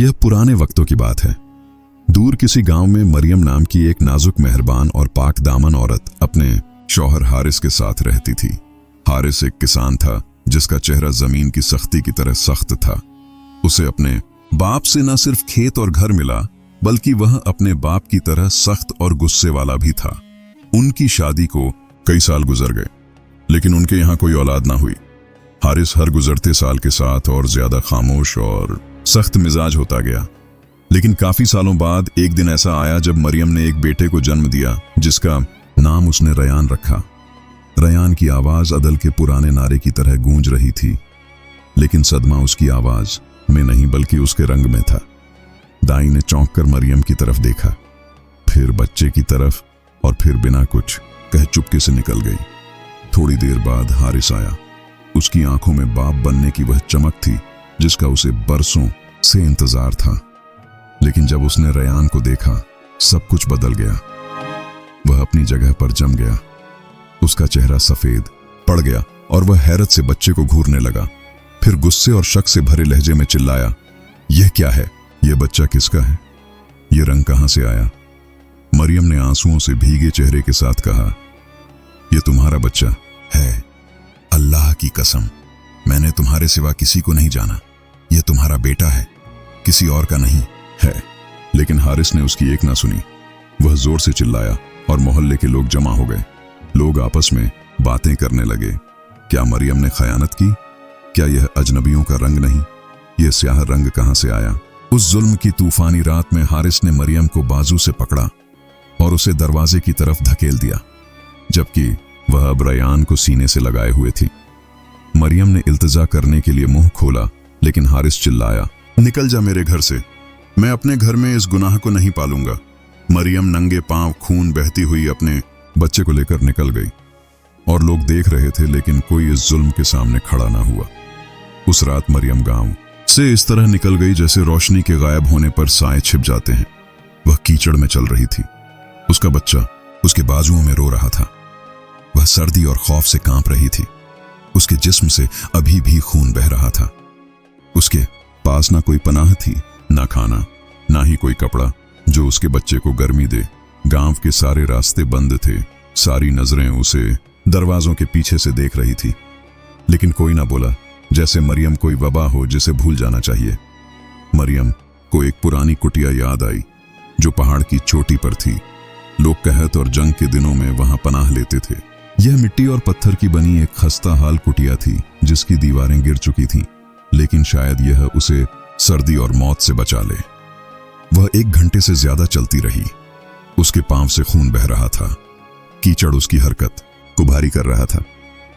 यह पुराने वक्तों की बात है। दूर किसी गांव में मरियम नाम की एक नाजुक, मेहरबान और पाक दामन औरत अपने शौहर हारिस के साथ रहती थी। हारिस एक किसान था जिसका चेहरा जमीन की सख्ती की तरह सख्त था। उसे अपने बाप से न सिर्फ खेत और घर मिला, बल्कि वह अपने बाप की तरह सख्त और गुस्से वाला भी था। उनकी शादी को कई साल गुजर गए, लेकिन उनके यहाँ कोई औलाद ना हुई। हारिस हर गुजरते साल के साथ और ज्यादा खामोश और सख्त मिजाज होता गया। लेकिन काफी सालों बाद एक दिन ऐसा आया जब मरियम ने एक बेटे को जन्म दिया, जिसका नाम उसने रयान रखा। रयान की आवाज अदल के पुराने नारे की तरह गूंज रही थी, लेकिन सदमा उसकी आवाज में नहीं बल्कि उसके रंग में था। दाई ने चौंक कर मरियम की तरफ देखा, फिर बच्चे की तरफ, और फिर बिना कुछ कहे चुपके से निकल गई। थोड़ी देर बाद हारिस आया। उसकी आंखों में बाप बनने की वह चमक थी जिसका उसे बरसों से इंतजार था। लेकिन जब उसने रयान को देखा, सब कुछ बदल गया। वह अपनी जगह पर जम गया। उसका चेहरा सफेद पड़ गया और वह हैरत से बच्चे को घूरने लगा। फिर गुस्से और शक से भरे लहजे में चिल्लाया, यह क्या है? यह बच्चा किसका है? यह रंग कहां से आया? मरियम ने आंसुओं से भीगे चेहरे के साथ कहा, यह तुम्हारा बच्चा है। अल्लाह की कसम, मैंने तुम्हारे सिवा किसी को नहीं जाना। यह तुम्हारा बेटा है, किसी और का नहीं है। लेकिन हारिस ने उसकी एक ना सुनी। वह जोर से चिल्लाया और मोहल्ले के लोग जमा हो गए। लोग आपस में बातें करने लगे। क्या मरियम ने खयानत की? क्या यह अजनबियों का रंग नहीं? यह स्याह रंग कहां से आया? उस जुल्म की तूफानी रात में हारिस ने मरियम को बाजू से पकड़ा और उसे दरवाजे की तरफ धकेल दिया, जबकि वह अब रयान को सीने से लगाए हुए थी। मरियम ने इल्तिजा करने के लिए मुंह खोला, लेकिन हारिस चिल्लाया, निकल जा मेरे घर से। मैं अपने घर में इस गुनाह को नहीं पालूंगा। मरियम नंगे पांव खून बहती हुई अपने बच्चे को लेकर निकल गई और लोग देख रहे थे, लेकिन कोई इस जुल्म के सामने खड़ा ना हुआ। उस रात मरियम गांव से इस तरह निकल गई जैसे रोशनी के गायब होने पर साए छिप जाते हैं। वह कीचड़ में चल रही थी। उसका बच्चा उसके बाजुओं में रो रहा था। वह सर्दी और खौफ से कांप रही थी। उसके जिस्म से अभी भी खून बह रहा था। उसके पास ना कोई पनाह थी, ना खाना, ना ही कोई कपड़ा जो उसके बच्चे को गर्मी दे। गांव के सारे रास्ते बंद थे। सारी नजरें उसे दरवाजों के पीछे से देख रही थी, लेकिन कोई ना बोला, जैसे मरियम कोई वबा हो जिसे भूल जाना चाहिए। मरियम को एक पुरानी कुटिया याद आई जो पहाड़ की चोटी पर थी। लोग कहत और जंग के दिनों में वहां पनाह लेते थे। यह मिट्टी और पत्थर की बनी एक खस्ता हाल कुटिया थी जिसकी दीवारें गिर चुकी थीं, लेकिन शायद यह उसे सर्दी और मौत से बचा ले। वह 1 घंटे से ज्यादा चलती रही। उसके पांव से खून बह रहा था। कीचड़ उसकी हरकत को भारी कर रहा था।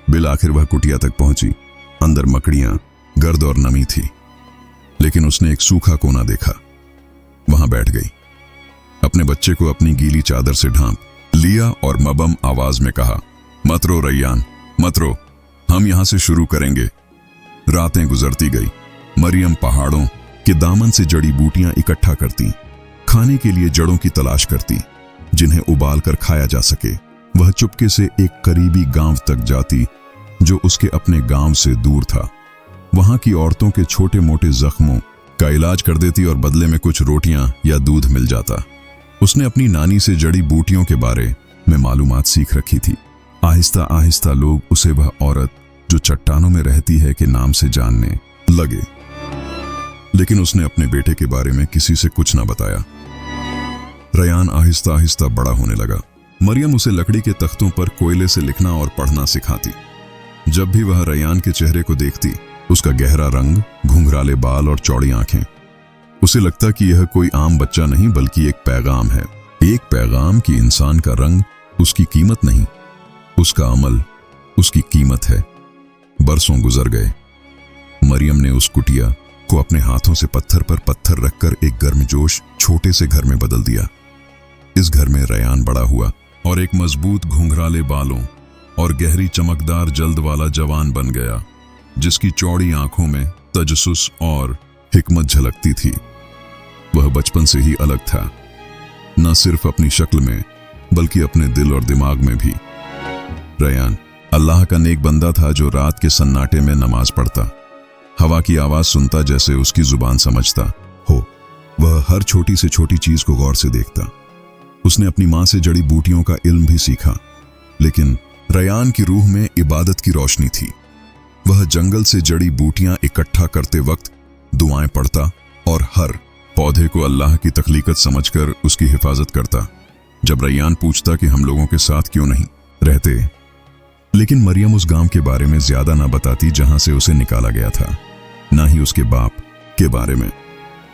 बिल आखिर वह कुटिया तक पहुंची। अंदर मकड़ियां, गर्द और नमी थी, लेकिन उसने एक सूखा कोना देखा। वहां बैठ गई। अपने बच्चे को अपनी गीली चादर से ढांप लिया और मबम आवाज में कहा, मत रो रैयान, मत रो, हम यहां से शुरू करेंगे। रातें गुजरती गई। मरियम पहाड़ों के दामन से जड़ी बूटियां इकट्ठा करती, खाने के लिए जड़ों की तलाश करती जिन्हें उबाल कर खाया जा सके। वह चुपके से एक करीबी गांव तक जाती जो उसके अपने गांव से दूर था। वहां की औरतों के छोटे मोटे जख्मों का इलाज कर देती और बदले में कुछ रोटियां या दूध मिल जाता। उसने अपनी नानी से जड़ी बूटियों के बारे में मालूमात सीख रखी थी। आहिस्ता आहिस्ता लोग उसे वह औरत जो चट्टानों में रहती है के नाम से जानने लगे, लेकिन उसने अपने बेटे के बारे में किसी से कुछ न बताया। रयान आहिस्ता आहिस्ता बड़ा होने लगा। मरियम उसे लकड़ी के तख्तों पर कोयले से लिखना और पढ़ना सिखाती। जब भी वह रयान के चेहरे को देखती, उसका गहरा रंग, घुंघराले बाल और चौड़ी आंखें, उसे लगता कि यह कोई आम बच्चा नहीं बल्कि एक पैगाम है। एक पैगाम कि इंसान का रंग उसकी कीमत नहीं, उसका अमल उसकी कीमत है। बरसों गुजर गए। मरियम ने उस कुटिया को अपने हाथों से पत्थर पर पत्थर रखकर एक गर्मजोश छोटे से घर में बदल दिया। इस घर में रयान बड़ा हुआ और एक मजबूत घुंघराले बालों और गहरी चमकदार जल्द वाला जवान बन गया, जिसकी चौड़ी आंखों में तजस्सुस और हिकमत झलकती थी। वह बचपन से ही अलग था, न सिर्फ अपनी शक्ल में बल्कि अपने दिल और दिमाग में भी। रयान अल्लाह का नेक बंदा था जो रात के सन्नाटे में नमाज पढ़ता, हवा की आवाज सुनता जैसे उसकी जुबान समझता हो वह हर छोटी से छोटी चीज को गौर से देखता। उसने अपनी मां से जड़ी बूटियों का इल्म भी सीखा, लेकिन रयान की रूह में इबादत की रोशनी थी। वह जंगल से जड़ी बूटियां इकट्ठा करते वक्त दुआएं पढ़ता और हर पौधे को अल्लाह की तख्लीकत समझकर उसकी हिफाजत करता। जब रयान पूछता कि हम लोगों के साथ क्यों नहीं रहते, लेकिन मरियम उस गांव के बारे में ज्यादा ना बताती जहां से उसे निकाला गया था, ना ही उसके बाप के बारे में।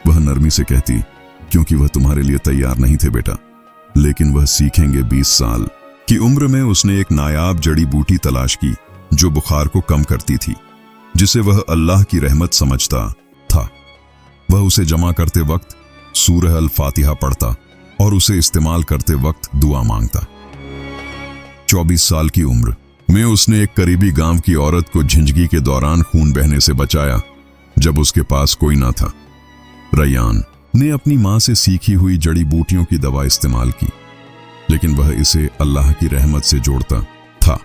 वह नरमी से कहती, क्योंकि वह तुम्हारे लिए तैयार नहीं थे बेटा। लेकिन वह सीखेंगे। 20 साल की उम्र में उसने एक नायाब जड़ी बूटी तलाश की जो बुखार को कम करती थी, जिसे वह अल्लाह की रहमत समझता था। वह उसे जमा करते वक्त सूरह अल फातिहा पढ़ता और उसे इस्तेमाल करते वक्त दुआ मांगता। 24 साल की उम्र में उसने एक करीबी गांव की औरत को झिंझगी के दौरान खून बहने से बचाया, जब उसके पास कोई ना था। रयान ने अपनी मां से सीखी हुई जड़ी बूटियों की दवा इस्तेमाल की, लेकिन वह इसे अल्लाह की रहमत से जोड़ता था।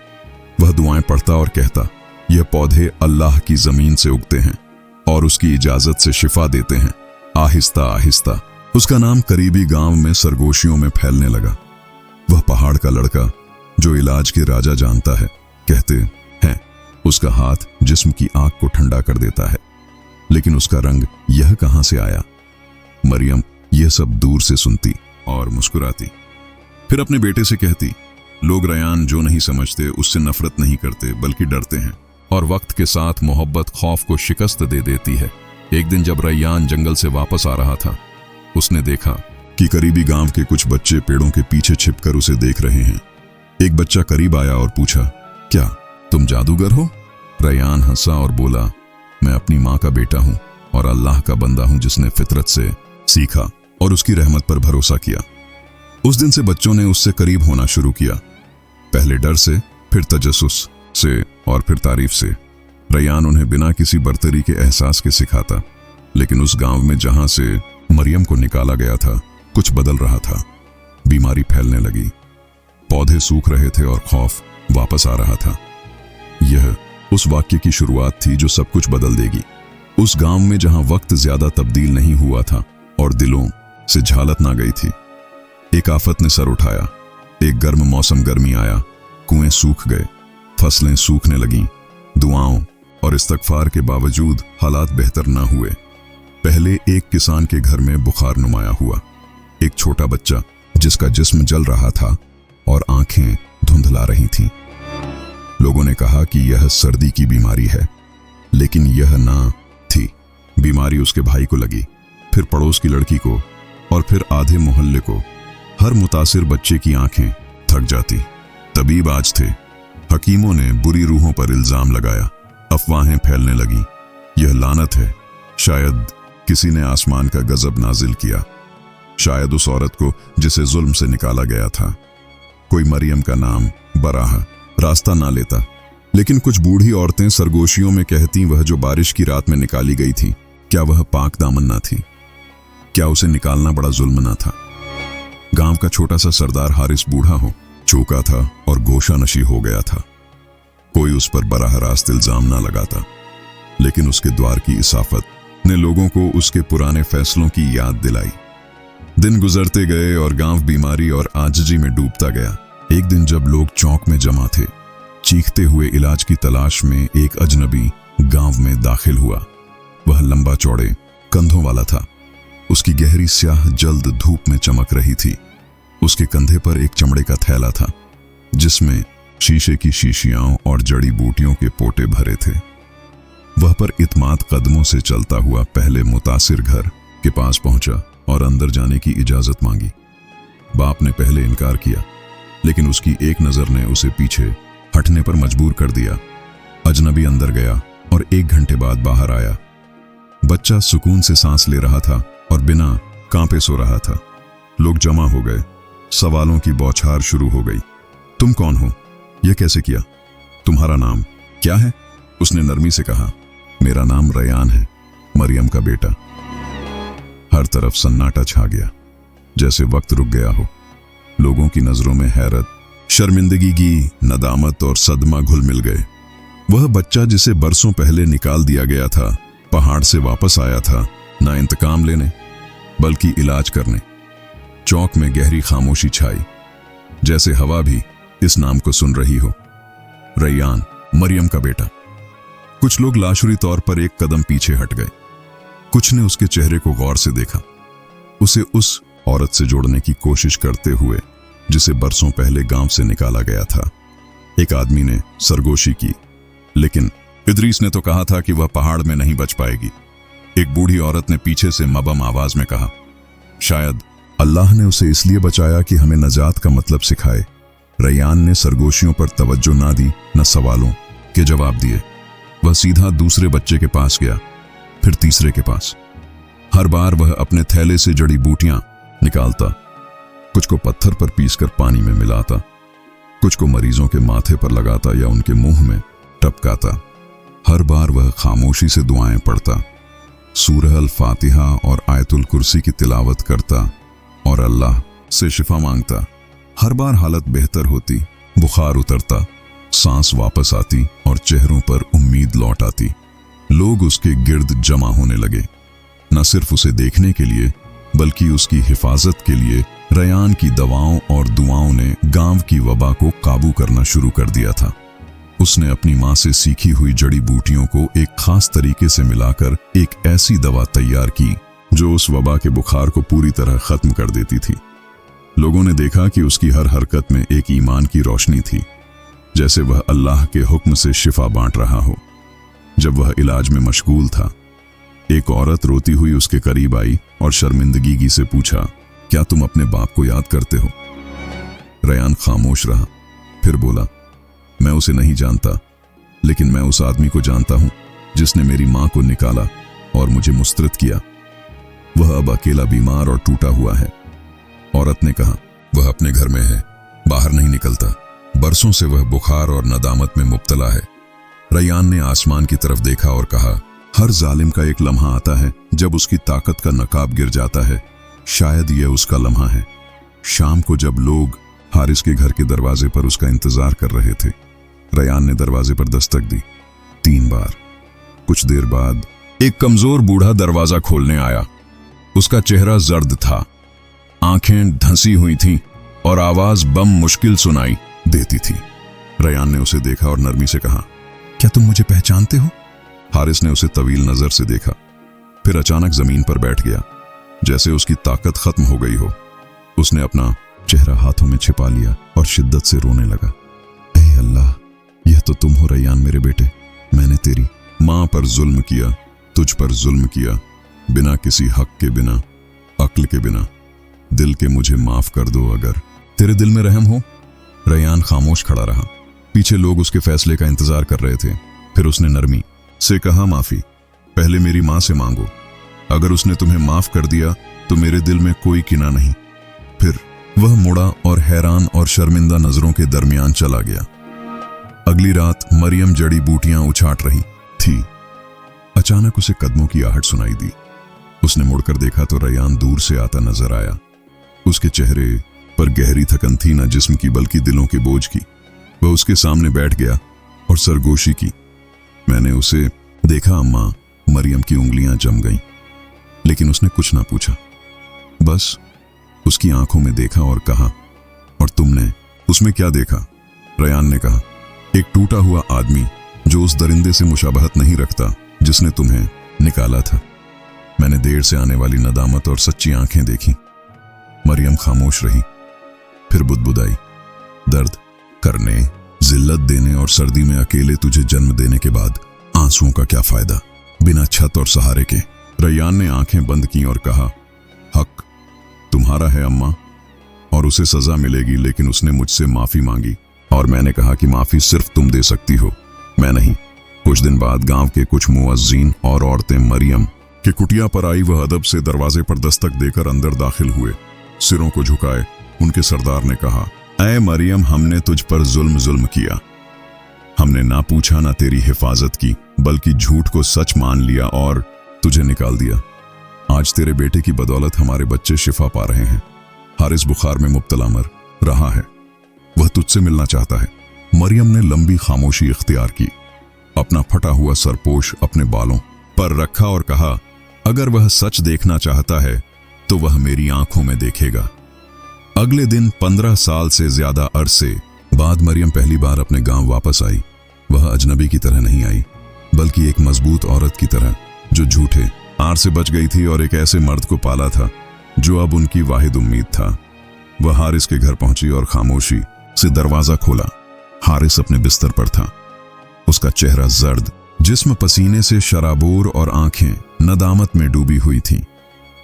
वह दुआएं पढ़ता और कहता, यह पौधे अल्लाह की जमीन से उगते हैं और उसकी इजाजत से शिफा देते हैं। आहिस्ता आहिस्ता उसका नाम करीबी गांव में सरगोशियों में फैलने लगा। वह पहाड़ का लड़का जो इलाज के राजा जानता है, कहते हैं उसका हाथ जिस्म की आग को ठंडा कर देता है। लेकिन उसका रंग यह कहां से आया? मरियम यह सब दूर से सुनती और मुस्कुराती। फिर अपने बेटे से कहती, लोग रयान जो नहीं समझते उससे नफरत नहीं करते बल्कि डरते हैं, और वक्त के साथ मोहब्बत खौफ को शिकस्त दे देती है। एक दिन जब रयान जंगल से वापस आ रहा था, उसने देखा कि करीबी गांव के कुछ बच्चे पेड़ों के पीछे छिपकर उसे देख रहे हैं। एक बच्चा करीब आया और पूछा, क्या तुम जादूगर हो? रयान हंसा और बोला, मैं अपनी मां का बेटा हूं और अल्लाह का बंदा हूं जिसने फितरत से सीखा और उसकी रहमत पर भरोसा किया। उस दिन से बच्चों ने उससे करीब होना शुरू किया, पहले डर से, फिर तजस्सुस से और फिर तारीफ से। रयान उन्हें बिना किसी बर्तरी के एहसास के सिखाता। लेकिन उस गांव में जहां से मरियम को निकाला गया था, कुछ बदल रहा था। बीमारी फैलने लगी, पौधे सूख रहे थे और खौफ वापस आ रहा था। यह उस वाक्य की शुरुआत थी जो सब कुछ बदल देगी। उस गांव में जहां वक्त ज्यादा तब्दील नहीं हुआ था और दिलों से झालत ना गई थी, एक आफत ने सर उठाया। एक गर्म मौसम गर्मी आया, कुएं सूख गए, फसलें सूखने लगीं। दुआओं और इस्तगफार के बावजूद हालात बेहतर ना हुए। पहले एक किसान के घर में बुखार नुमाया हुआ। एक छोटा बच्चा जिसका जिस्म जल रहा था और आंखें धुंधला रही थीं। लोगों ने कहा कि यह सर्दी की बीमारी है, लेकिन यह ना थी। बीमारी उसके भाई को लगी, फिर पड़ोस की लड़की को और फिर आधे मोहल्ले को। हर मुतासिर बच्चे की आंखें थक जाती। तबीब आज थे, हकीमों ने बुरी रूहों पर इल्जाम लगाया, अफवाहें फैलने लगी। यह लानत है, शायद किसी ने आसमान का गजब नाजिल किया, शायद उस औरत को जिसे जुल्म से निकाला गया था। कोई मरियम का नाम बराह रास्ता ना लेता। लेकिन कुछ बूढ़ी औरतें सरगोशियों में कहती, वह जो बारिश की रात में निकाली गई थी, क्या वह पाक दामन ना थी? क्या उसे निकालना बड़ा जुल्म ना था? गांव का छोटा सा सरदार हारिस बूढ़ा हो चूका था और गोशा नशी हो गया था। कोई उस पर बराह रास्त इल्जाम ना लगाता, लेकिन उसके द्वार की इसाफत ने लोगों को उसके पुराने फैसलों की याद दिलाई। दिन गुजरते गए और गांव बीमारी और आजिजी में डूबता गया। एक दिन जब लोग चौक में जमा थे, चीखते हुए इलाज की तलाश में एक अजनबी गांव में दाखिल हुआ। वह लंबा चौड़े कंधों वाला था। उसकी गहरी स्याह जल्द धूप में चमक रही थी। उसके कंधे पर एक चमड़े का थैला था जिसमें शीशे की शीशियां और जड़ी बूटियों के पोटे भरे थे। वह पर इत्माद कदमों से चलता हुआ पहले मुतासिर घर के पास पहुंचा और अंदर जाने की इजाजत मांगी। बाप ने पहले इनकार किया, लेकिन उसकी एक नजर ने उसे पीछे हटने पर मजबूर कर दिया। अजनबी अंदर गया और 1 घंटे बाद बाहर आया। बच्चा सुकून से सांस ले रहा था और बिना कांपे सो रहा था। लोग जमा हो गए, सवालों की बौछार शुरू हो गई। तुम कौन हो? यह कैसे किया? तुम्हारा नाम क्या है? उसने नरमी से कहा, मेरा नाम रयान है, मरियम का बेटा। हर तरफ सन्नाटा छा गया, जैसे वक्त रुक गया हो। लोगों की नजरों में हैरत, शर्मिंदगी, नदामत और सदमा घुल मिल गए। वह बच्चा जिसे बरसों पहले निकाल दिया गया था, पहाड़ से वापस आया था, ना इंतकाम लेने, बल्कि इलाज करने। चौक में गहरी खामोशी छाई, जैसे हवा भी इस नाम को सुन रही हो। रैयान, मरियम का बेटा। कुछ लोग लाशुरी तौर पर एक कदम पीछे हट गए। कुछ ने उसके चेहरे को गौर से देखा, उसे उस औरत से जोड़ने की कोशिश करते हुए जिसे बरसों पहले गांव से निकाला गया था। एक आदमी ने सरगोशी की, लेकिन इदरीस ने तो कहा था कि वह पहाड़ में नहीं बच पाएगी। एक बूढ़ी औरत ने पीछे से मबम आवाज में कहा, शायद अल्लाह ने उसे इसलिए बचाया कि हमें नजात का मतलब सिखाए। रैयान ने सरगोशियों पर तवज्जो ना दी, न सवालों के जवाब दिए। वह सीधा दूसरे बच्चे के पास गया, फिर तीसरे के पास। हर बार वह अपने थैले से जड़ी बूटियां निकालता, कुछ को पत्थर पर पीसकर पानी में मिलाता, कुछ को मरीजों के माथे पर लगाता या उनके मुंह में टपकाता। हर बार वह खामोशी से दुआएं पढ़ता, सूरह अल फातिहा और आयतुल कुर्सी की तिलावत करता और अल्लाह से शिफा मांगता। हर बार हालत बेहतर होती, बुखार उतरता, सांस वापस आती और चेहरों पर उम्मीद लौट आती। लोग उसके गिर्द जमा होने लगे, न सिर्फ उसे देखने के लिए बल्कि उसकी हिफाजत के लिए। रैयान की दवाओं और दुआओं ने गांव की वबा को काबू करना शुरू कर दिया था। उसने अपनी मां से सीखी हुई जड़ी बूटियों को एक खास तरीके से मिलाकर एक ऐसी दवा तैयार की जो उस वबा के बुखार को पूरी तरह खत्म कर देती थी। लोगों ने देखा कि उसकी हर हरकत में एक ईमान की रोशनी थी, जैसे वह अल्लाह के हुक्म से शिफा बांट रहा हो। जब वह इलाज में मशगूल था, एक औरत रोती हुई उसके करीब आई और शर्मिंदगी से पूछा, क्या तुम अपने बाप को याद करते हो? रैयान खामोश रहा, फिर बोला, मैं उसे नहीं जानता, लेकिन मैं उस आदमी को जानता हूं जिसने मेरी मां को निकाला और मुझे मुस्तरद किया। वह अब अकेला बीमार और टूटा हुआ है। औरत ने कहा, वह अपने घर में है, बाहर नहीं निकलता। बरसों से वह बुखार और नदामत में मुब्तला है। रैयान ने आसमान की तरफ देखा और कहा, हर जालिम का एक लम्हा आता है जब उसकी ताकत का नकाब गिर जाता है। शायद यह उसका लम्हा है। शाम को जब लोग हारिस के घर के दरवाजे पर उसका इंतजार कर रहे थे, रैयान ने दरवाजे पर दस्तक दी 3 बार। कुछ देर बाद एक कमजोर बूढ़ा दरवाजा खोलने आया। उसका चेहरा जर्द था, आंखें धंसी हुई थीं और आवाज बम मुश्किल सुनाई देती थी। रैयान ने उसे देखा और नरमी से कहा, क्या तुम मुझे पहचानते हो? हारिस ने उसे तवील नजर से देखा, फिर अचानक जमीन पर बैठ गया, जैसे उसकी ताकत खत्म हो गई हो। उसने अपना चेहरा हाथों में छिपा लिया और शिद्दत से रोने लगा। ऐ अल्लाह, यह तो तुम हो रैयान मेरे बेटे। मैंने तेरी मां पर जुल्म किया, तुझ पर जुल्म किया, बिना किसी हक के, बिना अक्ल के, बिना दिल के। मुझे माफ कर दो अगर तेरे दिल में रहम हो। रैयान खामोश खड़ा रहा। पीछे लोग उसके फैसले का इंतजार कर रहे थे। फिर उसने नरमी से कहा, माफी पहले मेरी मां से मांगो। अगर उसने तुम्हें माफ कर दिया तो मेरे दिल में कोई किना नहीं। फिर वह मुड़ा और हैरान और शर्मिंदा नजरों के दरमियान चला गया। अगली रात मरियम जड़ी बूटियां उछाट रही थी। अचानक उसे कदमों की आहट सुनाई दी। उसने मुड़कर देखा तो रैयान दूर से आता नजर आया। उसके चेहरे पर गहरी थकन थी, न जिस्म की बल्कि दिलों के बोझ की। वह उसके सामने बैठ गया और सरगोशी की। मैंने उसे देखा अम्मा। मरियम की उंगलियां जम गईं, लेकिन उसने कुछ ना पूछा, बस उसकी आंखों में देखा और कहा, और तुमने उसमें क्या देखा? रैयान ने कहा, एक टूटा हुआ आदमी जो उस दरिंदे से मुशाबहत नहीं रखता जिसने तुम्हें निकाला था। मैंने देर से आने वाली नदामत और सच्ची आंखें देखी। मरियम खामोश रही, फिर बुदबुदाई, दर्द करने, जिल्लत देने और सर्दी में अकेले तुझे जन्म देने के बाद आंसुओं का क्या फायदा, बिना छत और सहारे के। रैयान ने आंखें बंद की और कहा, हक तुम्हारा है अम्मा, और उसे सजा मिलेगी, लेकिन उसने मुझसे माफी मांगी और मैंने कहा कि माफी सिर्फ तुम दे सकती हो, मैं नहीं। कुछ दिन बाद गांव के कुछ मुअज्जिन और औरतें मरियम के कुटिया पर आई। वह अदब से दरवाजे पर दस्तक देकर अंदर दाखिल हुए। सिरों को झुकाए उनके सरदार ने कहा, ऐ मरियम, हमने तुझ पर जुल्म किया। हमने ना पूछा ना तेरी हिफाजत की, बल्कि झूठ को सच मान लिया और तुझे निकाल दिया। आज तेरे बेटे की बदौलत हमारे बच्चे शिफा पा रहे हैं। हारिस बुखार में मुब्तला मर रहा है, वह तुझसे मिलना चाहता है। मरियम ने लंबी खामोशी इख्तियार की, अपना फटा हुआ सरपोश अपने बालों पर रखा और कहा, अगर वह सच देखना चाहता है तो वह मेरी आंखों में देखेगा। अगले दिन 15 साल से ज्यादा अरसे बाद मरियम पहली बार अपने गांव वापस आई। वह अजनबी की तरह नहीं आई, बल्कि एक मजबूत औरत की तरह जो झूठे आर से बच गई थी और एक ऐसे मर्द को पाला था जो अब उनकी वाहिद उम्मीद था। वह हारिस के घर पहुंची और खामोशी से दरवाजा खोला। हारिस अपने बिस्तर पर था। उसका चेहरा जर्द, जिस्म पसीने से शराबोर और आंखें नदामत में डूबी हुई थीं।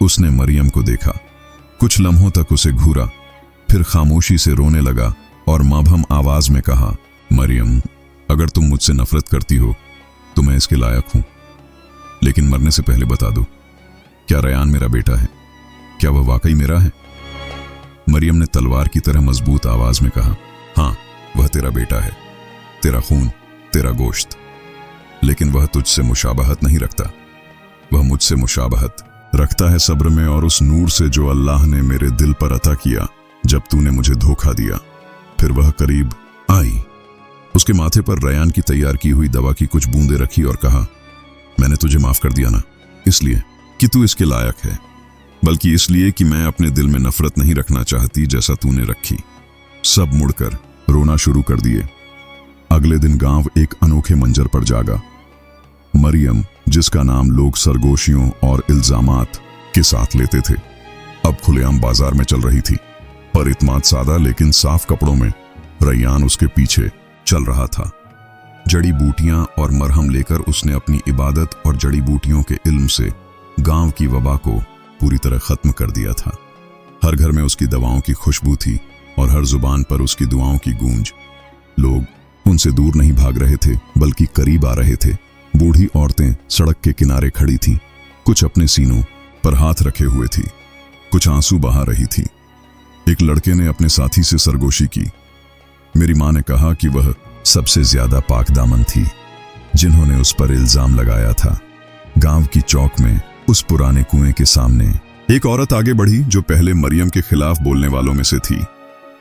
उसने मरियम को देखा, कुछ लम्हों तक उसे घूरा, फिर खामोशी से रोने लगा और मबहम आवाज में कहा, मरियम, अगर तुम मुझसे नफरत करती हो तो मैं इसके लायक हूं, लेकिन मरने से पहले बता दो, क्या रयान मेरा बेटा है? क्या वह वाकई मेरा है? मरियम ने तलवार की तरह मजबूत आवाज में कहा, हाँ, वह तेरा बेटा है, तेरा खून, तेरा गोश्त, लेकिन वह तुझसे मुशाबहत नहीं रखता। वह मुझसे मुशाबहत रखता है सब्र में और उस नूर से जो अल्लाह ने मेरे दिल पर अता किया जब तूने मुझे धोखा दिया। फिर वह करीब आई, उसके माथे पर रयान की तैयार की हुई दवा की कुछ बूंदें रखी और कहा, मैंने तुझे माफ कर दिया ना इसलिए कि तू इसके लायक है, बल्कि इसलिए कि मैं अपने दिल में नफरत नहीं रखना चाहती जैसा तूने रखी। सब मुड़कर रोना शुरू कर दिए। अगले दिन गांव एक अनोखे मंजर पर जागा। मरियम, जिसका नाम लोग सरगोशियों और इल्जामात के साथ लेते थे, अब खुलेआम बाजार में चल रही थी, पर इत्माद सादा लेकिन साफ कपड़ों में। रैयान उसके पीछे चल रहा था। जड़ी बूटियां और मरहम लेकर उसने अपनी इबादत और जड़ी बूटियों के इल्म से गांव की वबा को पूरी तरह खत्म कर दिया था। हर घर में उसकी दवाओं की खुशबू थी और हर जुबान पर उसकी दुआओं की गूंज। लोग उनसे दूर नहीं भाग रहे थे, बल्कि करीब आ रहे थे। बूढ़ी औरतें सड़क के किनारे खड़ी थीं, कुछ अपने सीनों पर हाथ रखे हुए थी, कुछ आंसू बहा रही थी। एक लड़के ने अपने साथी से सरगोशी की, मेरी मां ने कहा कि वह सबसे ज्यादा पाकदामन थी जिन्होंने उस पर इल्जाम लगाया था। गांव की चौक में उस पुराने कुएं के सामने एक औरत आगे बढ़ी जो पहले मरियम के खिलाफ बोलने वालों में से थी।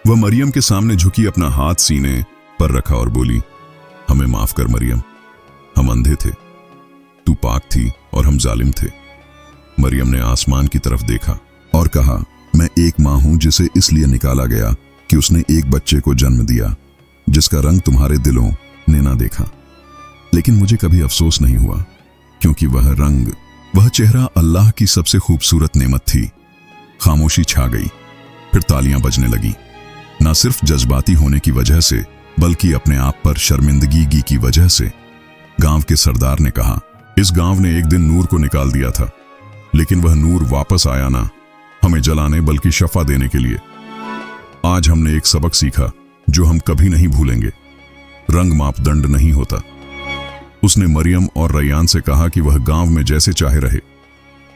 वह मरियम के सामने झुकी, अपना हाथ सीने पर रखा और बोली, हमें माफ कर मरियम, हम अंधे थे, तू पाक थी और हम जालिम थे। मरियम ने आसमान की तरफ देखा और कहा, मैं एक मां हूं जिसे इसलिए निकाला गया कि उसने एक बच्चे को जन्म दिया जिसका रंग तुम्हारे दिलों ने ना देखा, लेकिन मुझे कभी अफसोस नहीं हुआ, क्योंकि वह रंग, वह चेहरा अल्लाह की सबसे खूबसूरत नेमत थी। खामोशी छा गई, फिर तालियां बजने लगी, ना सिर्फ जज्बाती होने की वजह से बल्कि अपने आप पर शर्मिंदगी की वजह से। गांव के सरदार ने कहा, इस गांव ने एक दिन नूर को निकाल दिया था, लेकिन वह नूर वापस आया ना हमें जलाने बल्कि शफा देने के लिए। आज हमने एक सबक सीखा जो हम कभी नहीं भूलेंगे, रंग मापदंड नहीं होता। उसने मरियम और रैयान से कहा कि वह गांव में जैसे चाहे रहे।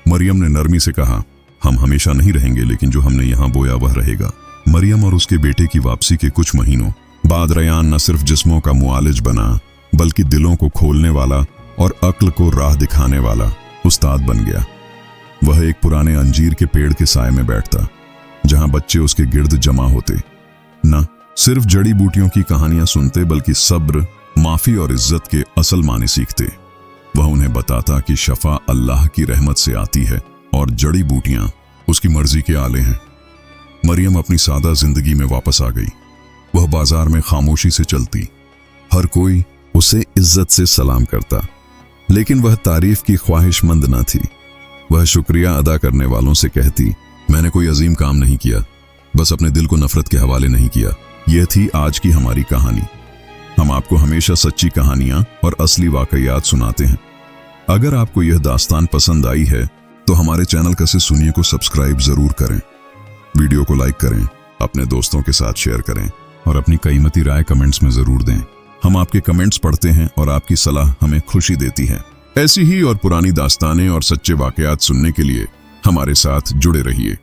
मरियम ने नरमी से कहा, हम हमेशा नहीं रहेंगे, लेकिन जो हमने यहां बोया वह रहेगा। मरियम और उसके बेटे की वापसी के कुछ महीनों बाद रैयान न सिर्फ जिस्मों का मुआलिज बना, बल्कि दिलों को खोलने वाला और अक्ल को राह दिखाने वाला उस्ताद बन गया। वह एक पुराने अंजीर के पेड़ के साए में बैठता, जहां बच्चे उसके गिर्द जमा होते, न सिर्फ जड़ी बूटियों की कहानियां सुनते बल्कि सब्र, माफी और इज्जत के असल माने सीखते। वह उन्हें बताता कि शफा अल्लाह की रहमत से आती है और जड़ी बूटियां उसकी मर्जी के आले हैं। मरियम अपनी सादा जिंदगी में वापस आ गई। वह बाजार में खामोशी से चलती, हर कोई उसे इज्जत से सलाम करता, लेकिन वह तारीफ की ख्वाहिशमंद न थी। वह शुक्रिया अदा करने वालों से कहती, मैंने कोई अजीम काम नहीं किया, बस अपने दिल को नफरत के हवाले नहीं किया। यह थी आज की हमारी कहानी। हम आपको हमेशा सच्ची कहानियां और असली वाकयात सुनाते हैं। अगर आपको यह दास्तान पसंद आई है तो हमारे चैनल कैसे सुनिए को सब्सक्राइब जरूर करें, वीडियो को लाइक करें, अपने दोस्तों के साथ शेयर करें और अपनी कीमती राय कमेंट्स में जरूर दें। हम आपके कमेंट्स पढ़ते हैं और आपकी सलाह हमें खुशी देती है। ऐसी ही और पुरानी दास्तानें और सच्चे वाकयात सुनने के लिए हमारे साथ जुड़े रहिए।